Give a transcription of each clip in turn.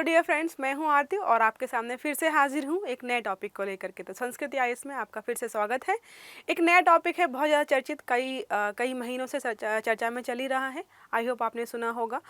Hello dear friends, मैं हूं आरती और आपके सामने फिर से हाजिर हूं एक नए टॉपिक को लेकर के। तो संस्कृति आईएएस में आपका फिर से स्वागत है। एक नया टॉपिक है, बहुत ज़्यादा चर्चित, कई महीनों से चर्चा में चल ही रहा है। आई होप आपने सुना होगा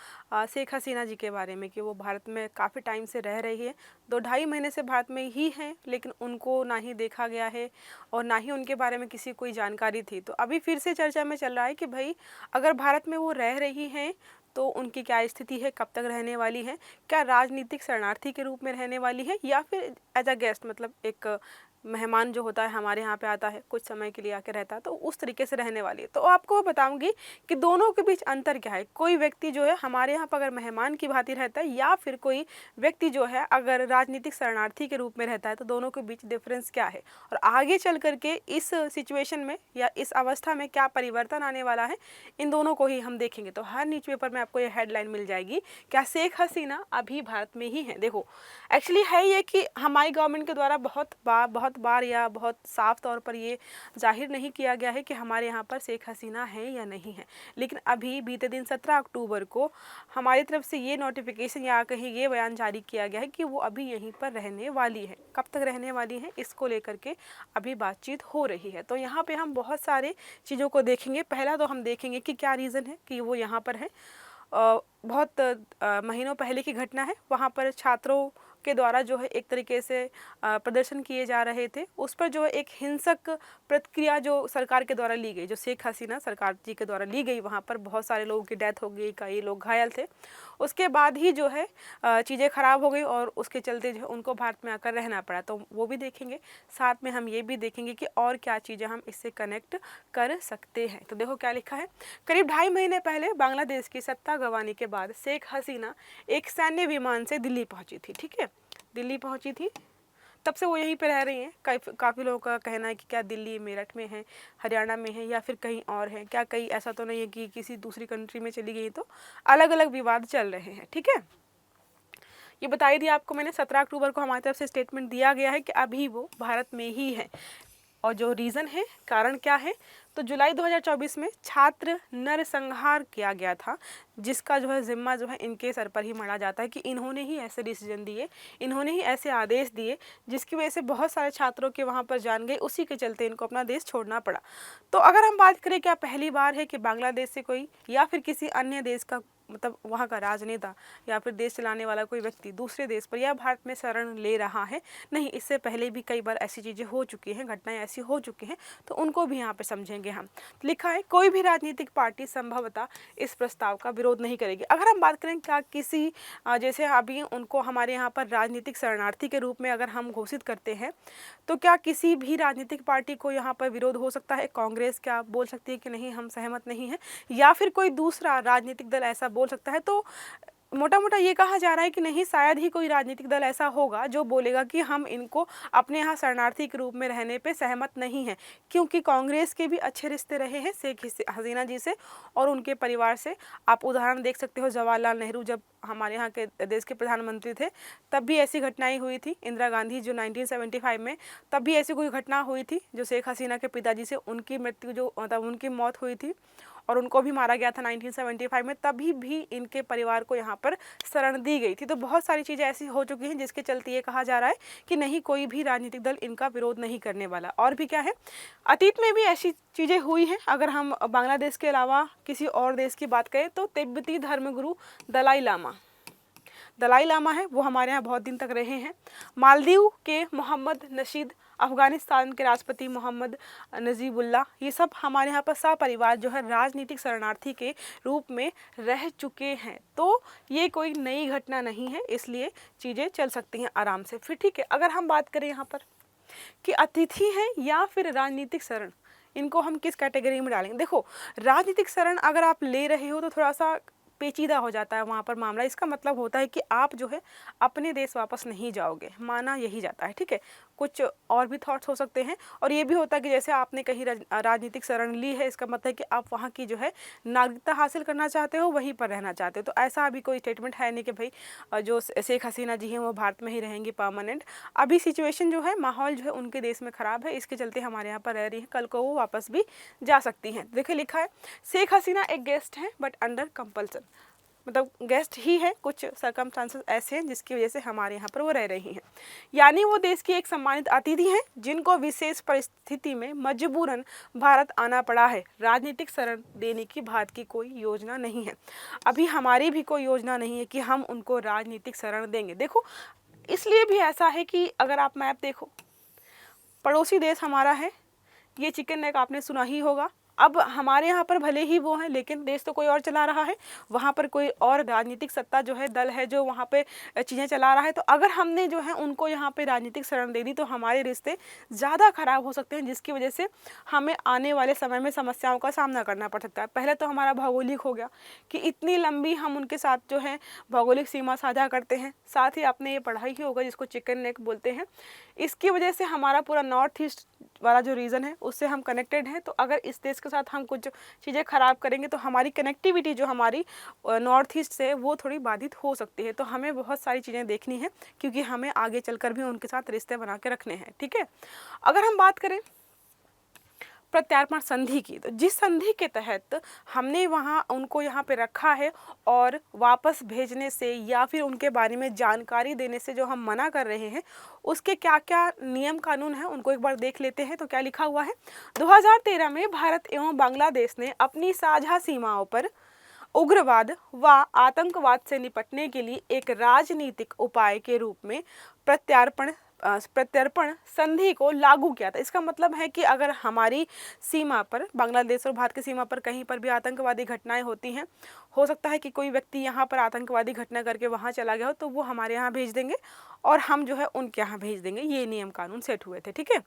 शेख हसीना जी के बारे में कि वो भारत में काफ़ी टाइम से रह रही है, 2-2.5 महीने से भारत में ही हैं, लेकिन उनको ना ही देखा गया है और ना ही उनके बारे में किसी कोई जानकारी थी। तो अभी फिर से चर्चा में चल रहा है कि भाई अगर भारत में वो रह रही हैं तो उनकी क्या स्थिति है, कब तक रहने वाली है, क्या राजनीतिक शरणार्थी के रूप में रहने वाली है या फिर एज अ गेस्ट, मतलब एक मेहमान जो होता है हमारे यहाँ पे आता है, कुछ समय के लिए आके रहता है, तो उस तरीके से रहने वाली है। तो आपको बताऊंगी कि दोनों के बीच अंतर क्या है। कोई व्यक्ति जो है हमारे यहाँ पर अगर मेहमान की भांति रहता है या फिर कोई व्यक्ति जो है अगर राजनीतिक शरणार्थी के रूप में रहता है, तो दोनों के बीच डिफरेंस क्या है और आगे चल करके इस सिचुएशन में या इस अवस्था में क्या परिवर्तन आने वाला है, इन दोनों को ही हम देखेंगे। तो हर न्यूज़ पेपर में आपको ये हेडलाइन मिल जाएगी, क्या शेख हसीना अभी भारत में ही है। देखो एक्चुअली है ये कि हमारी गवर्नमेंट के द्वारा बहुत बार या बहुत साफ तौर पर ये जाहिर नहीं किया गया है कि हमारे यहाँ पर शेख हसीना है या नहीं है, लेकिन अभी बीते दिन 17 अक्टूबर को हमारी तरफ से ये नोटिफिकेशन या कहीं ये बयान जारी किया गया है कि वो अभी यहीं पर रहने वाली है। कब तक रहने वाली है इसको लेकर के अभी बातचीत हो रही है। तो यहाँ पे हम बहुत सारे चीज़ों को देखेंगे। पहला तो हम देखेंगे कि क्या रीज़न है कि वो यहाँ पर है। बहुत महीनों पहले की घटना है, वहाँ पर छात्रों के द्वारा जो है एक तरीके से प्रदर्शन किए जा रहे थे, उस पर जो है एक हिंसक प्रतिक्रिया जो सरकार के द्वारा ली गई, जो शेख हसीना सरकार जी के द्वारा ली गई, वहाँ पर बहुत सारे लोगों की डेथ हो गई, कई लोग घायल थे। उसके बाद ही जो है चीज़ें ख़राब हो गई और उसके चलते जो है उनको भारत में आकर रहना पड़ा। तो वो भी देखेंगे, साथ में हम ये भी देखेंगे कि और क्या चीज़ें हम इससे कनेक्ट कर सकते हैं। तो देखो क्या लिखा है। करीब 2.5 महीने पहले बांग्लादेश की सत्ता गंवाने के बाद शेख हसीना एक सैन्य विमान से दिल्ली पहुंची थी। ठीक है, दिल्ली पहुंची थी, तब से वो यहीं पे रह रही हैं। काफ़ी लोगों का कहना है कि क्या दिल्ली मेरठ में है, हरियाणा में है या फिर कहीं और है, क्या कहीं ऐसा तो नहीं है कि किसी दूसरी कंट्री में चली गई। तो अलग अलग विवाद चल रहे हैं। ठीक है, ये बताई दिया आपको मैंने। 17 अक्टूबर को हमारी तरफ से स्टेटमेंट दिया गया है कि अभी वो भारत में ही है। और जो रीज़न है, कारण क्या है, तो जुलाई 2024 में छात्र नरसंहार किया गया था, जिसका जो है जिम्मा जो है इनके सर पर ही मढ़ा जाता है कि इन्होंने ही ऐसे डिसीजन दिए, इन्होंने ही ऐसे आदेश दिए, जिसकी वजह से बहुत सारे छात्रों के वहाँ पर जान गई। उसी के चलते इनको अपना देश छोड़ना पड़ा। तो अगर हम बात करें, क्या पहली बार है कि बांग्लादेश से कोई या फिर किसी अन्य देश का, मतलब वहाँ का राजनेता या फिर देश चलाने वाला कोई व्यक्ति दूसरे देश पर या भारत में शरण ले रहा है? नहीं, इससे पहले भी कई बार ऐसी चीज़ें हो चुकी हैं, घटनाएं ऐसी हो चुकी हैं, तो उनको भी यहाँ पे समझेंगे हम। लिखा है, कोई भी राजनीतिक पार्टी संभवतः इस प्रस्ताव का विरोध नहीं करेगी। अगर हम बात करें क्या किसी जैसे अभी उनको हमारे यहाँ पर राजनीतिक शरणार्थी के रूप में अगर हम घोषित करते हैं, तो क्या किसी भी राजनीतिक पार्टी को यहाँ पर विरोध हो सकता है? कांग्रेस क्या बोल सकती है कि नहीं, हम सहमत नहीं हैं, या फिर कोई दूसरा राजनीतिक दल ऐसा बोल सकता है? तो मोटा मोटा ये कहा जा रहा है कि नहीं, शायद ही कोई राजनीतिक दल ऐसा होगा जो बोलेगा कि हम इनको अपने यहाँ शरणार्थी के रूप में रहने पे सहमत नहीं हैं, क्योंकि कांग्रेस के भी अच्छे रिश्ते रहे हैं शेख हसीना जी से और उनके परिवार से। आप उदाहरण देख सकते हो, जवाहरलाल नेहरू जब हमारे यहाँ के देश के प्रधानमंत्री थे, तब भी ऐसी घटनाएं हुई थी। इंदिरा गांधी जो 1975 में, तब भी ऐसी कोई घटना हुई थी जो शेख हसीना के पिताजी से उनकी मृत्यु जो मतलब उनकी मौत हुई थी और उनको भी मारा गया था 1975 में, तभी भी इनके परिवार को यहाँ पर शरण दी गई थी। तो बहुत सारी चीज़ें ऐसी हो चुकी हैं जिसके चलते ये कहा जा रहा है कि नहीं, कोई भी राजनीतिक दल इनका विरोध नहीं करने वाला। और भी क्या है, अतीत में भी ऐसी चीज़ें हुई हैं। अगर हम बांग्लादेश के अलावा किसी और देश की बात करें, तो तिब्बती धर्मगुरु दलाई लामा है, वो हमारे यहाँ बहुत दिन तक रहे हैं। मालदीव के मोहम्मद नशीद, अफगानिस्तान के राष्ट्रपति मोहम्मद नजीबुल्ला, ये सब हमारे यहाँ पर सपरिवार जो है राजनीतिक शरणार्थी के रूप में रह चुके हैं। तो ये कोई नई घटना नहीं है, इसलिए चीज़ें चल सकती हैं आराम से। फिर ठीक है, अगर हम बात करें यहाँ पर कि अतिथि हैं या फिर राजनीतिक शरण, इनको हम किस कैटेगरी में डालेंगे? देखो, राजनीतिक शरण अगर आप ले रहे हो तो थोड़ा सा पेचीदा हो जाता है वहाँ पर मामला। इसका मतलब होता है कि आप जो है अपने देश वापस नहीं जाओगे, माना यही जाता है। ठीक है, कुछ और भी थॉट्स हो सकते हैं। और ये भी होता है कि जैसे आपने कहीं राजनीतिक शरण ली है, इसका मतलब है कि आप वहाँ की जो है नागरिकता हासिल करना चाहते हो, वहीं पर रहना चाहते हो। तो ऐसा अभी कोई स्टेटमेंट है नहीं कि भाई जो शेख हसीना जी हैं वो भारत में ही रहेंगी परमानेंट। अभी सिचुएशन जो है, माहौल जो है उनके देश में ख़राब है, इसके चलते हमारे यहाँ पर रह रही है, कल को वो वापस भी जा सकती हैं। देखिए लिखा है, शेख हसीना एक गेस्ट हैं बट अंडर कंपल्सन। मतलब गेस्ट ही है, कुछ सर्कमस्टांसेस ऐसे हैं जिसकी वजह से हमारे यहाँ पर वो रह रही हैं। यानी वो देश की एक सम्मानित अतिथि हैं जिनको विशेष परिस्थिति में मजबूरन भारत आना पड़ा है। राजनीतिक शरण देने की भारत की कोई योजना नहीं है। अभी हमारी भी कोई योजना नहीं है कि हम उनको राजनीतिक शरण देंगे। देखो, इसलिए भी ऐसा है कि अगर आप मैप देखो, पड़ोसी देश हमारा है, ये चिकन नेक आपने सुना ही होगा। अब हमारे यहाँ पर भले ही वो हैं, लेकिन देश तो कोई और चला रहा है, वहाँ पर कोई और राजनीतिक सत्ता जो है, दल है जो वहाँ पे चीज़ें चला रहा है। तो अगर हमने जो है उनको यहाँ पे राजनीतिक शरण दे दी तो हमारे रिश्ते ज़्यादा खराब हो सकते हैं, जिसकी वजह से हमें आने वाले समय में समस्याओं का सामना करना पड़ सकता है। पहले तो हमारा भौगोलिक हो गया कि इतनी लंबी हम उनके साथ जो है भौगोलिक सीमा साझा करते हैं। साथ ही आपने ये पढ़ा ही होगा जिसको चिकन नेक बोलते हैं। इसकी वजह से हमारा पूरा नॉर्थ ईस्ट वाला जो रीजन है उससे हम कनेक्टेड हैं। तो अगर इस देश के साथ हम कुछ चीज़ें ख़राब करेंगे तो हमारी कनेक्टिविटी जो हमारी नॉर्थ ईस्ट से वो थोड़ी बाधित हो सकती है। तो हमें बहुत सारी चीज़ें देखनी है, क्योंकि हमें आगे चलकर भी उनके साथ रिश्ते बना के रखने हैं। ठीक है, अगर हम बात करें प्रत्यार्पण संधि की, तो जिस संधि के तहत हमने वहाँ उनको यहाँ पे रखा है और वापस भेजने से या फिर उनके बारे में जानकारी देने से जो हम मना कर रहे हैं, उसके क्या क्या नियम कानून हैं उनको एक बार देख लेते हैं। तो क्या लिखा हुआ है, 2013 में भारत एवं बांग्लादेश ने अपनी साझा सीमाओं पर उग्रवाद व आतंकवाद से निपटने के लिए एक राजनीतिक उपाय के रूप में प्रत्यर्पण संधि को लागू किया था। इसका मतलब है कि अगर हमारी सीमा पर, बांग्लादेश और भारत की सीमा पर कहीं पर भी आतंकवादी घटनाएं होती हैं, हो सकता है कि कोई व्यक्ति यहाँ पर आतंकवादी घटना करके वहाँ चला गया हो, तो वो हमारे यहाँ भेज देंगे और हम जो है उनके यहाँ भेज देंगे। ये नियम कानून सेट हुए थे। ठीक है,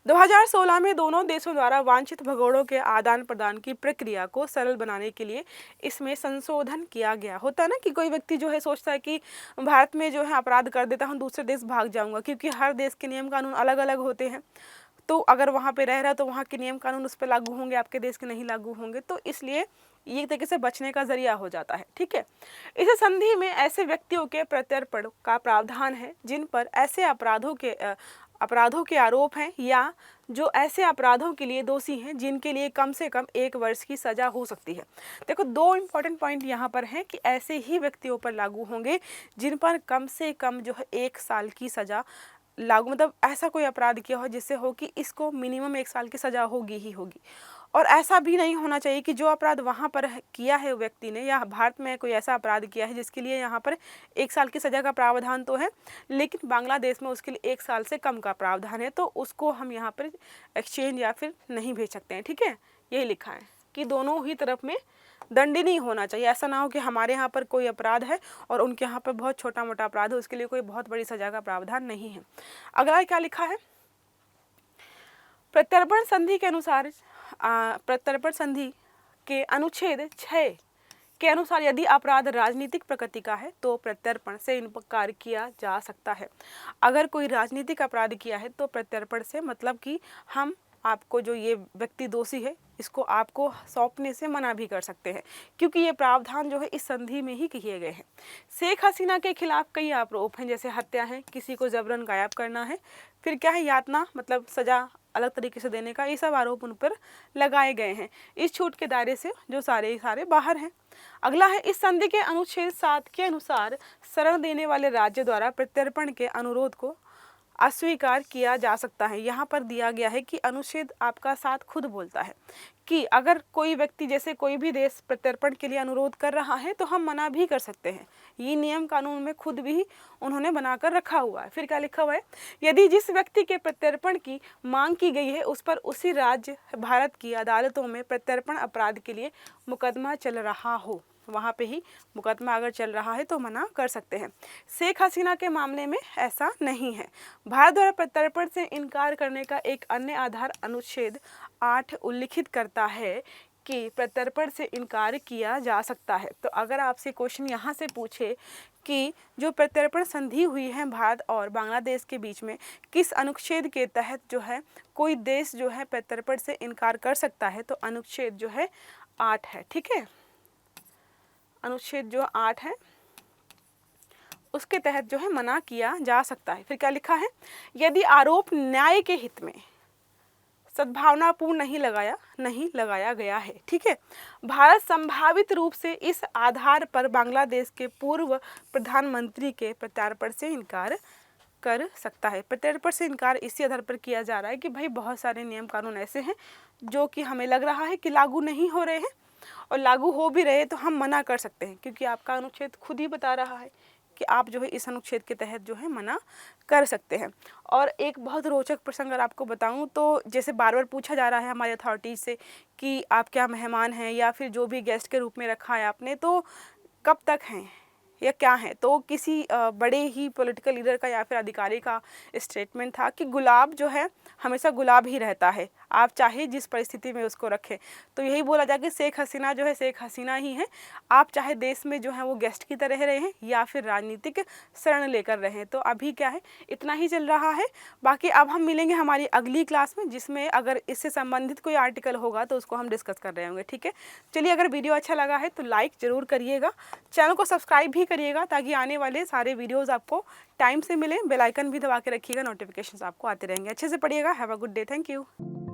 2016 में दोनों देशों द्वारा वांछित भगोड़ों के आदान प्रदान की प्रक्रिया को सरल बनाने के लिए इसमें संशोधन किया गया। होता है ना कि कोई व्यक्ति जो है सोचता है कि भारत में जो है अपराध कर देता हूँ, दूसरे देश भाग जाऊँगा, क्योंकि हर देश के नियम कानून अलग अलग होते हैं। तो अगर वहाँ पे रह रहा है तो वहाँ के नियम कानून उस पर लागू होंगे, आपके देश के नहीं लागू होंगे। तो इसलिए ये एक तरीके से बचने का जरिया हो जाता है। ठीक है, इस संधि में ऐसे व्यक्तियों के प्रत्यर्पण का प्रावधान है जिन पर ऐसे अपराधों के आरोप हैं या जो ऐसे अपराधों के लिए दोषी हैं जिनके लिए कम से कम 1 वर्ष की सजा हो सकती है। देखो, 2 इम्पॉर्टेंट पॉइंट यहाँ पर हैं कि ऐसे ही व्यक्तियों पर लागू होंगे जिन पर कम से कम जो है 1 साल की सजा लागू, मतलब ऐसा कोई अपराध किया हो जिससे हो कि इसको मिनिमम 1 साल की सजा होगी ही होगी। और ऐसा भी नहीं होना चाहिए कि जो अपराध वहाँ पर किया है व्यक्ति ने, या भारत में कोई ऐसा अपराध किया है जिसके लिए यहाँ पर 1 साल की सज़ा का प्रावधान तो है, लेकिन बांग्लादेश में उसके लिए 1 साल से कम का प्रावधान है, तो उसको हम यहाँ पर एक्सचेंज या फिर नहीं भेज सकते हैं। ठीक है, यही लिखा है कि दोनों ही तरफ में दंड नहीं होना चाहिए। ऐसा ना हो कि हमारे यहाँ पर कोई अपराध है और उनके यहाँ पर बहुत छोटा मोटा अपराध है, उसके लिए कोई बहुत बड़ी सज़ा का प्रावधान नहीं है। अगला क्या लिखा है, प्रत्यर्पण संधि के अनुसार प्रत्यर्पण संधि के अनुच्छेद 6 के अनुसार यदि अपराध राजनीतिक प्रकृति का है तो प्रत्यर्पण से इनकार किया जा सकता है। अगर कोई राजनीतिक अपराध किया है तो प्रत्यर्पण से मतलब कि हम आपको, जो ये व्यक्ति दोषी है, इसको आपको सौंपने से मना भी कर सकते हैं, क्योंकि ये प्रावधान जो है इस संधि में ही किए गए हैं। शेख हसीना के खिलाफ कई आरोप हैं, जैसे हत्या है, किसी को जबरन गायब करना है, फिर क्या है यातना, मतलब सजा अलग तरीके से देने का, ये सब आरोप उन पर लगाए गए हैं। इस छूट के दायरे से जो सारे बाहर हैं। अगला है, इस संधि के अनुच्छेद 7 के अनुसार शरण देने वाले राज्य द्वारा प्रत्यर्पण के अनुरोध को अस्वीकार किया जा सकता है। यहाँ पर दिया गया है कि अनुच्छेद आपका 7 खुद बोलता है कि अगर कोई व्यक्ति, जैसे कोई भी देश प्रत्यर्पण के लिए अनुरोध कर रहा है तो हम मना भी कर सकते हैं। ये नियम कानून में खुद भी उन्होंने बनाकर रखा हुआ है। फिर क्या लिखा हुआ है, यदि जिस व्यक्ति के प्रत्यर्पण की मांग की गई है उस पर उसी राज्य भारत की अदालतों में प्रत्यर्पण अपराध के लिए मुकदमा चल रहा हो, वहाँ पे ही मुकदमा अगर चल रहा है तो मना कर सकते हैं। शेख हसीना के मामले में ऐसा नहीं है। भारत द्वारा प्रत्यर्पण से इनकार करने का एक अन्य आधार अनुच्छेद 8 उल्लिखित करता है कि प्रत्यर्पण से इनकार किया जा सकता है। तो अगर आपसे क्वेश्चन यहाँ से पूछे कि जो प्रत्यर्पण संधि हुई है भारत और बांग्लादेश के बीच में, किस अनुच्छेद के तहत जो है कोई देश जो है प्रत्यर्पण से इनकार कर सकता है, तो अनुच्छेद जो है 8 है। ठीक है, अनुच्छेद जो 8 है उसके तहत जो है मना किया जा सकता है। फिर क्या लिखा है, यदि आरोप न्याय के हित में सद्भावनापूर्ण नहीं लगाया गया है। ठीक है, भारत संभावित रूप से इस आधार पर बांग्लादेश के पूर्व प्रधानमंत्री के प्रत्यार्पण से इनकार कर सकता है। प्रत्यार्पण से इनकार इसी आधार पर किया जा रहा है कि भाई बहुत सारे नियम कानून ऐसे हैं जो कि हमें लग रहा है कि लागू नहीं हो रहे हैं, और लागू हो भी रहे तो हम मना कर सकते हैं, क्योंकि आपका अनुच्छेद खुद ही बता रहा है कि आप जो है इस अनुच्छेद के तहत जो है मना कर सकते हैं। और एक बहुत रोचक प्रसंग अगर आपको बताऊं तो जैसे बार बार पूछा जा रहा है हमारे अथॉरिटीज़ से कि आप क्या मेहमान हैं या फिर जो भी गेस्ट के रूप में रखा है आपने, तो कब तक हैं या क्या है। तो किसी बड़े ही पॉलिटिकल लीडर का या फिर अधिकारी का स्टेटमेंट था कि गुलाब जो है हमेशा गुलाब ही रहता है, आप चाहे जिस परिस्थिति में उसको रखें। तो यही बोला जाए कि शेख हसीना जो है शेख हसीना ही है, आप चाहे देश में जो है वो गेस्ट की तरह रहें या फिर राजनीतिक शरण लेकर रहें। तो अभी क्या है, इतना ही चल रहा है। बाकी अब हम मिलेंगे हमारी अगली क्लास में, जिसमें अगर इससे संबंधित कोई आर्टिकल होगा तो उसको हम डिस्कस कर रहे होंगे। ठीक है, चलिए, अगर वीडियो अच्छा लगा है तो लाइक ज़रूर करिएगा, चैनल को सब्सक्राइब भी करिएगा ताकि आने वाले सारे वीडियोस आपको टाइम से मिले। बेल आइकन भी दबा के रखिएगा, नोटिफिकेशंस आपको आते रहेंगे। अच्छे से पढ़िएगा। Have a good day. Thank you.